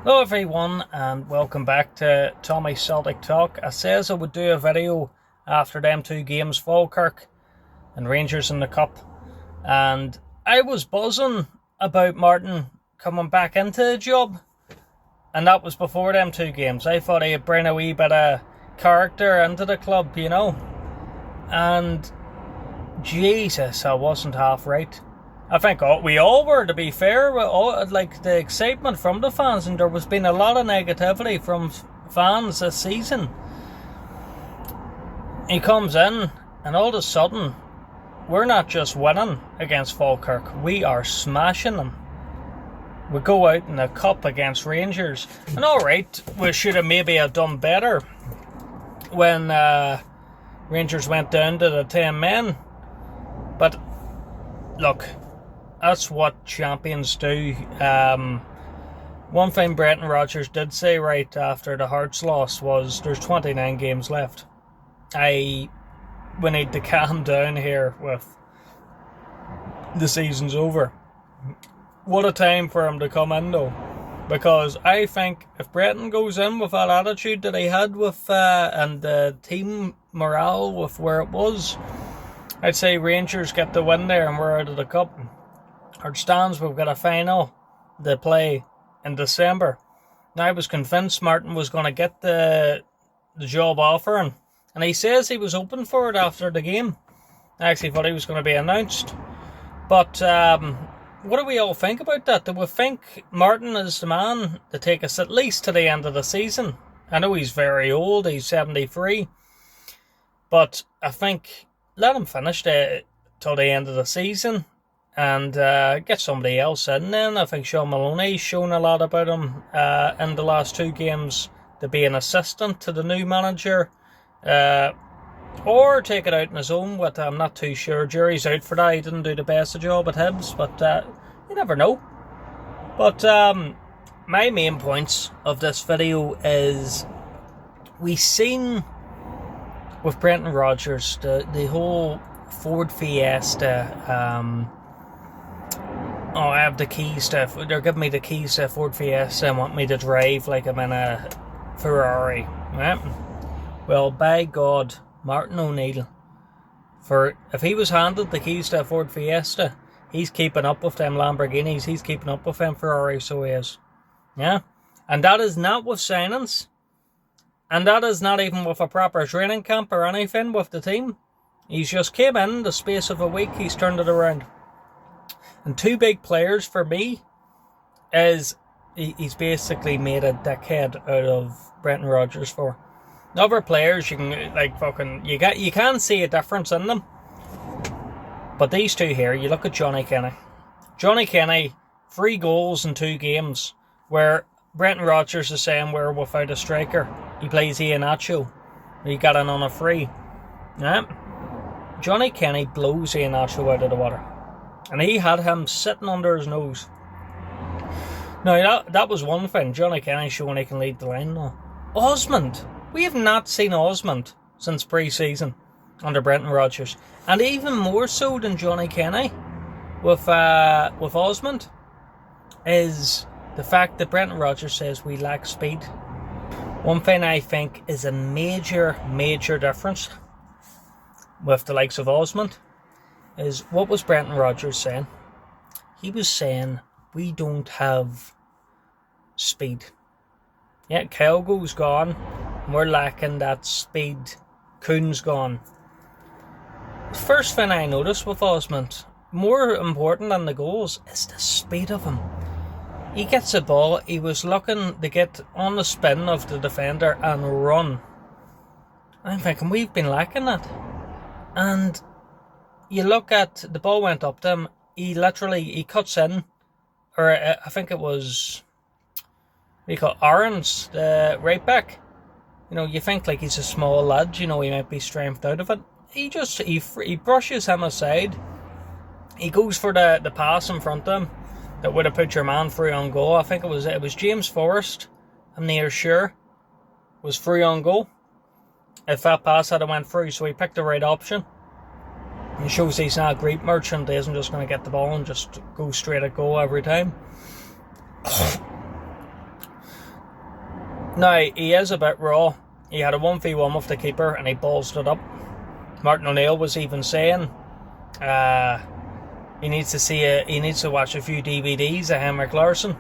Hello everyone and welcome back to Tommy's Celtic Talk. I says I would do a video after them two games, Falkirk and Rangers in the Cup, and I was buzzing about Martin coming back into the job, and that was before them two games. I thought he'd bring a wee bit of character into the club, and Jesus, I wasn't half right. I think we all were, to be fair. Like the excitement from the fans, and there was been a lot of negativity from fans this season. He comes in, and all of a sudden, we're not just winning against Falkirk, we are smashing them. We go out in the cup against Rangers, and alright, we should have maybe done better when Rangers went down to the 10 men. But look, that's what champions do. One thing Brendan Rodgers did say right after the Hearts loss was there's 29 games left. We need to calm down here with the season's over. What a time for him to come in though, because I think if Brendan goes in with that attitude that he had with and the team morale with where it was, I'd say Rangers get the win there and we're out of the cup. Our stands, we've got a final to play in December. Now, I was convinced Martin was going to get the job offering, and he says he was open for it after the game. I actually thought he was going to be announced. But what do we all think about that? Do we think Martin is the man to take us at least to the end of the season? I know he's very old, he's 73, but I think let him finish till the end of the season and get somebody else in then. I think Sean Maloney's shown a lot about him in the last two games to be an assistant to the new manager, or take it out on his own, but I'm not too sure. Jury's out for that. He didn't do the best job at Hibs, but you never know. But my main points of this video is we've seen with Brendan Rodgers the whole Ford Fiesta. I have the keys to. They're giving me the keys to Ford Fiesta and want me to drive like I'm in a Ferrari. Right? Well, by God, Martin O'Neill, if he was handed the keys to a Ford Fiesta, he's keeping up with them Lamborghinis. He's keeping up with them Ferraris. So he is. Yeah, and that is not with signings. And that is not even with a proper training camp or anything with the team. He's just came in the space of a week, he's turned it around. And two big players for me is he's basically made a dickhead out of Brendan Rodgers for. Other players you can you can see a difference in them. But these two here, you look at Johnny Kenny. Johnny Kenny, 3 goals in 2 games, where Brendan Rodgers is saying we're without a striker. He plays Iheanacho. He got in on a free. Yeah. Johnny Kenny blows Iheanacho out of the water. And he had him sitting under his nose. Now, that was one thing. Johnny Kenny showing he can lead the line now. Osmond. We have not seen Osmond since pre-season under Brendan Rodgers. And even more so than Johnny Kenny with Osmond is the fact that Brendan Rodgers says we lack speed. One thing I think is a major difference with the likes of Osmond is what was Brendan Rodgers saying? He was saying we don't have speed. Yeah, Kyogo's gone and we're lacking that speed. Kuhn's gone. The first thing I noticed with Osmond, more important than the goals, is the speed of him. He gets the ball, he was looking to get on the spin of the defender and run. I'm thinking we've been lacking that. And you look at the ball went up to him, he cuts in, or I think it was Aarons, the right back. You think like he's a small lad, he might be strengthed out of it. He brushes him aside. He goes for the pass in front of him that would have put your man through on goal. I think it was James Forrest, I'm near sure, was through on goal if that pass had went through, so he picked the right option. It shows he's not a great merchant. He isn't just going to get the ball and just go straight at goal every time. Now, he is a bit raw. He had a 1v1 with the keeper and he ballsed it up. Martin O'Neill was even saying he needs to watch a few DVDs of Henrik Larsson.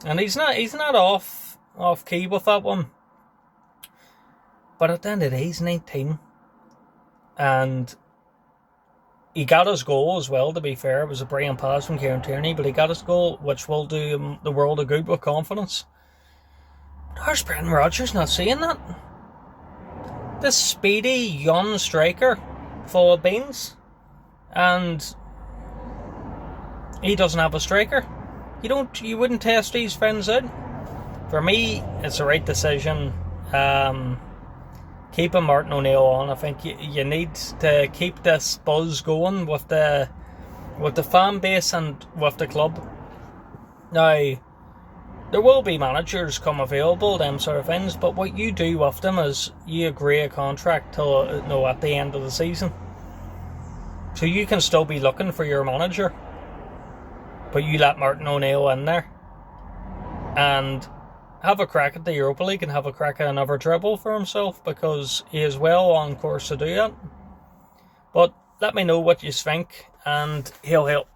And he's not off key with that one. But at the end of the day, he's 19. And he got his goal as well, to be fair. It was a brilliant pass from Kieran Tierney, but he got his goal, which will do him the world of good with confidence. But how's Brendan Rodgers not seeing that? This speedy, young striker, full of beans, and he doesn't have a striker. You wouldn't test these friends out. For me, it's the right decision. Keeping Martin O'Neill on. I think you need to keep this buzz going with the fan base and with the club. Now, there will be managers come available, them sort of things, but what you do with them is you agree a contract till at the end of the season. So you can still be looking for your manager, but you let Martin O'Neill in there and have a crack at the Europa League and have a crack at another treble for himself, because he is well on course to do that. But let me know what you think, and he'll help.